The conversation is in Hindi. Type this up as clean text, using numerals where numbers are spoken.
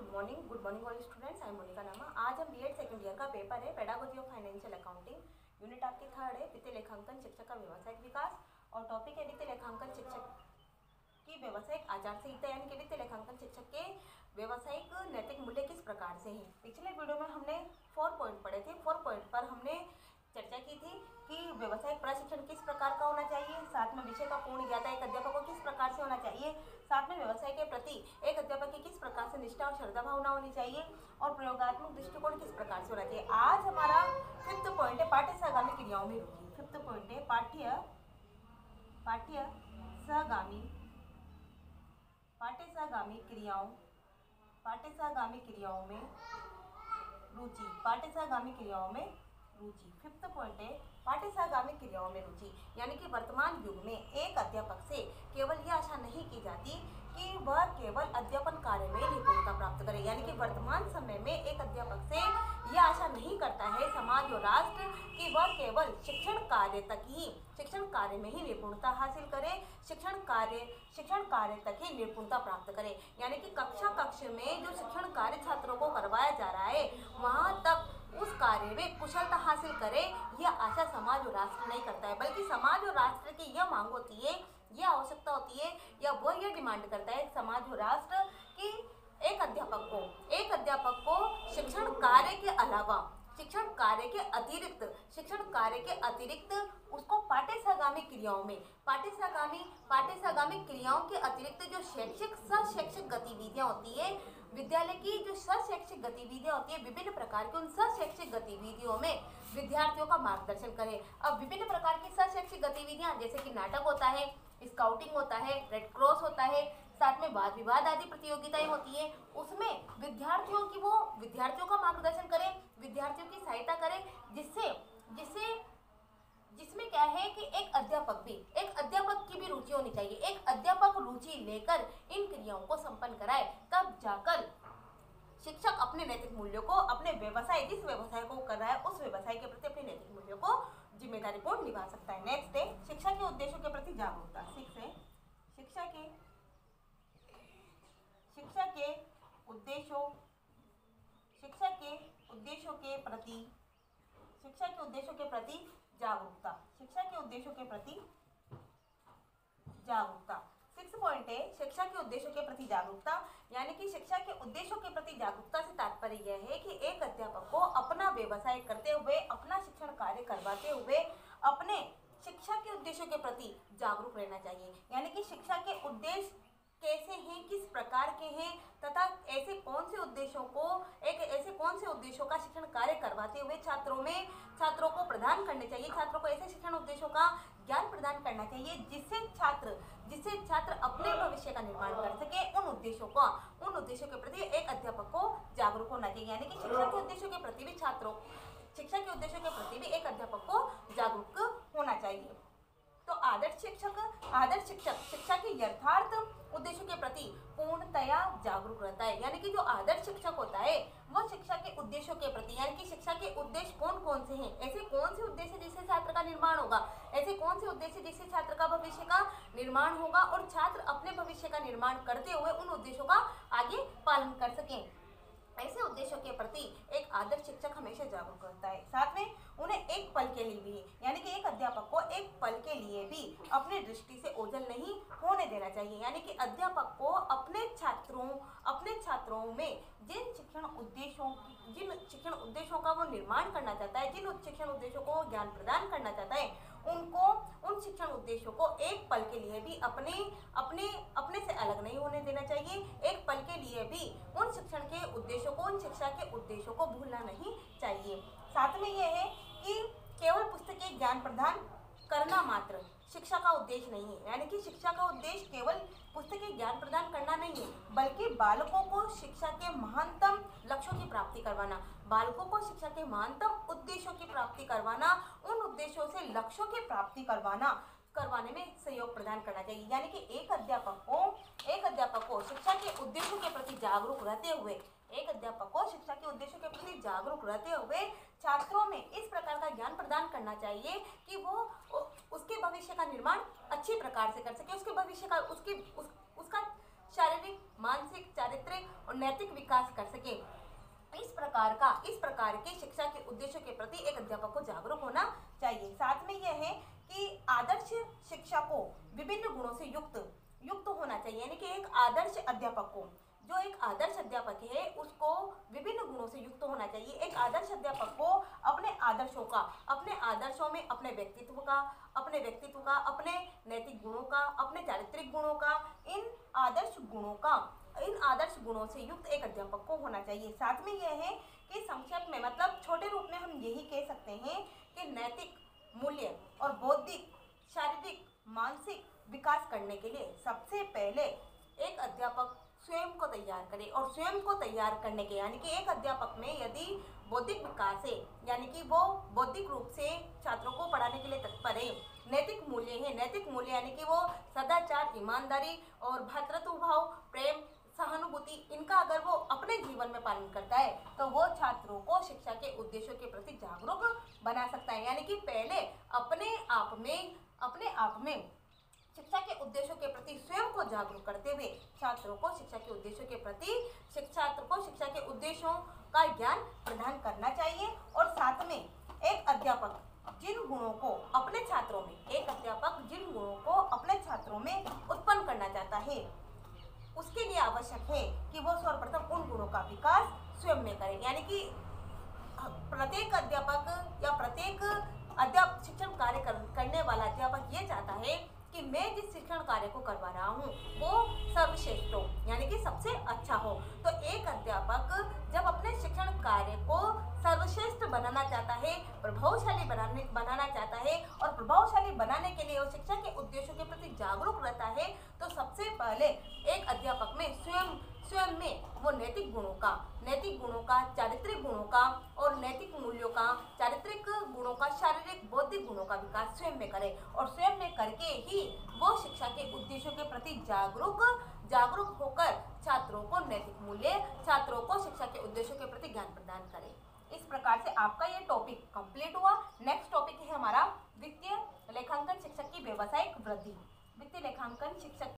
Good morning all students. I am Monika Nama. आज हम बीएड सेकंड ईयर का पेपर है pedagogy of financial accounting. Unit आपकी थर्ड है वित्तीय लेखांकन शिक्षक का व्यावसायिक विकास और टॉपिक है वित्तीय लेखांकन शिक्षक की व्यावसायिक आचार संहिता, यानी कि वित्तीय लेखांकन शिक्षक के व्यावसायिक नैतिक मूल्य किस प्रकार से हैं। पिछले वीडियो में हमने 4 पॉइंट पढ़े थे। 4 पॉइंट पर हमने चर्चा की थी कि व्यवसायिक प्रशिक्षण किस प्रकार का होना चाहिए, साथ में विषय का पूर्ण ज्ञाता एक अध्यापक को किस प्रकार से होना चाहिए, साथ में व्यवसाय के प्रति एक अध्यापक की किस प्रकार से निष्ठा और श्रद्धा भावना होनी चाहिए और प्रयोगात्मक दृष्टिकोण किस प्रकार से होना चाहिए। आज हमारा 5th पॉइंट है पाठ्य सहगामी क्रियाओं में रुचि। 5th पॉइंट है पाठ्य सहगामी क्रियाओं में रुचि। पाठ्य सहगामी क्रियाओं में रुचि। 5th पॉइंट है पाठ्य सहगामी क्रियाओं में रुचि, यानी कि वर्तमान युग में एक अध्यापक से केवल यह आशा नहीं की जाती कि वह केवल अध्यापन कार्य में निपुणता प्राप्त करे, यानी कि वर्तमान समय में एक अध्यापक से यह आशा नहीं करता है समाज और राष्ट्र कि वह केवल शिक्षण कार्य में ही निपुणता हासिल करे, शिक्षण कार्य तक ही निपुणता प्राप्त करे, यानी कि कक्ष में जो शिक्षण कार्य छात्रों को करवाया जा रहा है वहां तक उस कार्य में कुशलता हासिल करे, यह आशा समाज और राष्ट्र नहीं करता है, बल्कि समाज और राष्ट्र की यह मांग होती है, यह आवश्यकता होती है, या वो यह डिमांड करता है समाज और राष्ट्र कि एक अध्यापक को शिक्षण कार्य के अलावा, शिक्षण कार्य के अतिरिक्त उसको पाठ्य सहगामी क्रियाओं के अतिरिक्त जो शैक्षिक गतिविधियां होती है, विद्यालय की जो शैक्षिक गतिविधियां होती है, विभिन्न प्रकार की उन शैक्षिक गतिविधियों में विद्यार्थियों का मार्गदर्शन करें। अब विभिन्न प्रकार की शैक्षिक गतिविधियां जैसे कि नाटक होता है, स्काउटिंग होता है, रेड क्रॉस होता है, साथ में वाद विवाद आदि प्रतियोगिताएं होती है, उसमें विद्यार्थियों का मार्गदर्शन करें, विद्यार्थियों की सहायता करें, जिसमें क्या है कि एक अध्यापक की भी रुचि होनी चाहिए। एक अध्यापक रुचि लेकर इन क्रियाओं को संपन्न कराए, तब जाकर शिक्षक अपने नैतिक मूल्यों को, अपने जिस व्यवसाय को कर रहा है उस व्यवसाय के प्रति अपने नैतिक मूल्यों को जिम्मेदारीपूर्ण निभा सकता है। नेक्स्ट है शिक्षा के उद्देश्यों के प्रति जागरूकता। 6 है शिक्षा के उद्देश्यों के प्रति जागरूकता। 6 पॉइंट है शिक्षा के उद्देश्यों के प्रति जागरूकता, यानी कि शिक्षा के उद्देश्यों के प्रति जागरूकता से तात्पर्य यह है कि एक अध्यापक को अपना व्यवसाय करते हुए, अपना शिक्षण कार्य करवाते हुए अपने शिक्षा के उद्देश्यों के प्रति जागरूक रहना चाहिए, यानी कि शिक्षा के उद्देश्य कैसे हैं, किस प्रकार के हैं, तथा ऐसे कौन से उद्देश्यों का शिक्षण कार्य करवाते हुए छात्रों को प्रदान करने चाहिए, छात्रों को ऐसे शिक्षण उद्देश्यों का ज्ञान प्रदान करना चाहिए जिससे छात्र अपने भविष्य का निर्माण कर सके। उन उद्देश्यों के प्रति एक अध्यापक को जागरूक होना चाहिए, यानी कि शिक्षा के उद्देश्यों के प्रति भी एक अध्यापक को जागरूक होना चाहिए। तो आदर्श शिक्षक शिक्षा के यथार्थ उद्देश्यों के प्रति पूर्णतया जागरूक रहता है, यानी कि जो आदर्श शिक्षक होता है वो शिक्षा के उद्देश्यों के प्रति, यानी कि शिक्षा के उद्देश्य कौन से हैं, ऐसे कौन से उद्देश्य जिससे छात्र का निर्माण होगा, ऐसे कौन से उद्देश्य जिससे छात्र का भविष्य का निर्माण होगा और छात्र अपने भविष्य का निर्माण करते हुए उन उद्देश्यों का आगे पालन कर सकें, ऐसे उद्देश्यों के प्रति एक आदर्श शिक्षक हमेशा जागरूक रहता है। साथ में उन्हें एक पल के लिए भी, यानी कि एक अध्यापक को एक पल के लिए भी अपनी दृष्टि से ओझल नहीं होने देना चाहिए, यानी कि अध्यापक को अपने छात्रों में जिन शिक्षण उद्देश्यों का वो निर्माण करना चाहता है, जिन शिक्षण उद्देश्यों को ज्ञान प्रदान करना चाहता है, उन शिक्षण उद्देश्यों को एक पल के लिए भी अपने से अलग नहीं होने देना चाहिए। एक पल के लिए भी उन शिक्षा के उद्देश्यों को भूलना नहीं चाहिए। साथ में यह है कि केवल पुस्तकीय ज्ञान प्रदान करना मात्र शिक्षा का उद्देश्य नहीं है, यानी कि शिक्षा का उद्देश्य केवल पुस्तकीय ज्ञान प्रदान करना नहीं है, बल्कि बालकों को शिक्षा के महानतम लक्ष्यों की प्राप्ति करवाना, बालकों को शिक्षा के महानतम उद्देश्यों की प्राप्ति करवाना, उन उद्देश्यों से लक्ष्यों की प्राप्ति करवाने में सहयोग प्रदान करना चाहिए, यानी कि एक अध्यापक को शिक्षा के उद्देश्यों के प्रति जागरूक रहते हुए छात्रों में इस प्रकार का ज्ञान प्रदान करना चाहिए कि वो उसके भविष्य का निर्माण अच्छी प्रकार से कर सके, उसके भविष्य का उसका शारीरिक, मानसिक, चारित्रिक और नैतिक विकास कर सके। इस प्रकार के शिक्षा के उद्देश्यों के प्रति एक अध्यापक को जागरूक होना चाहिए। साथ में यह है कि आदर्श शिक्षा को विभिन्न गुणों से युक्त होना चाहिए, यानी कि एक आदर्श अध्यापक को, जो एक आदर्श अध्यापक है उसको विभिन्न गुणों से युक्त होना चाहिए। एक आदर्श अध्यापक को अपने आदर्शों में अपने व्यक्तित्व का, अपने नैतिक गुणों का, अपने चारित्रिक गुणों का, इन आदर्श गुणों से युक्त एक अध्यापक को होना चाहिए। साथ में यह है कि संक्षेप में, मतलब छोटे रूप में हम यही कह सकते हैं कि नैतिक मूल्य और बौद्धिक, शारीरिक, मानसिक विकास करने के लिए सबसे पहले एक अध्यापक स्वयं को तैयार करे। और स्वयं को तैयार करने के, यानी कि एक अध्यापक में यदि बौद्धिक विकास है, यानी कि वो बौद्धिक रूप से छात्रों को पढ़ाने के लिए तत्पर है, नैतिक मूल्य यानी कि वो सदाचार, ईमानदारी और भ्रातृत्व भाव, प्रेम, सहानुभूति, इनका अगर वो अपने जीवन में पालन करता है तो वो छात्रों को शिक्षा के उद्देश्यों के प्रति जागरूक बना सकता है। यानी कि पहले अपने आप में शिक्षा के उद्देश्यों के प्रति स्वयं को जागरूक करते हुए छात्रों को शिक्षा के उद्देश्यों के प्रति शिक्षा के उद्देश्यों का ज्ञान प्रदान करना चाहिए। और साथ में एक अध्यापक जिन गुणों को अपने छात्रों में उत्पन्न करना चाहता है, उसके लिए आवश्यक है कि वो सर्वप्रथम उन गुणों का विकास स्वयं में करे। यानी कि प्रत्येक अध्यापक या प्रत्येक शिक्षण कार्य करने वाला अध्यापक ये चाहता है कि मैं जिस शिक्षण कार्य को करवा रहा हूँ वो सर्वश्रेष्ठ हो, यानी कि सबसे अच्छा हो। तो एक अध्यापक जब अपने शिक्षण कार्य को सर्वश्रेष्ठ बनाना चाहता है, प्रभावशाली बनाना चाहता है, और प्रभावशाली बनाने के लिए वो शिक्षा के उद्देश्यों के प्रति जागरूक रहता है, तो सबसे पहले एक अध्यापक में स्वयं में वो नैतिक गुणों का, चारित्रिक गुणों का और नैतिक मूल्यों का, चारित्रिक गुणों का, शारीरिक, बौद्धिक गुणों का विकास स्वयं में करे। और स्वयं में करके ही वो शिक्षा के उद्देश्यों के प्रति जागरूक होकर छात्रों को नैतिक मूल्य, छात्रों को शिक्षा के उद्देश्यों के प्रति ज्ञान प्रदान करे। इस प्रकार से आपका ये टॉपिक कंप्लीट हुआ। नेक्स्ट टॉपिक है हमारा वित्तीय लेखांकन शिक्षक की व्यावसायिक वृद्धि। वित्तीय लेखांकन शिक्षक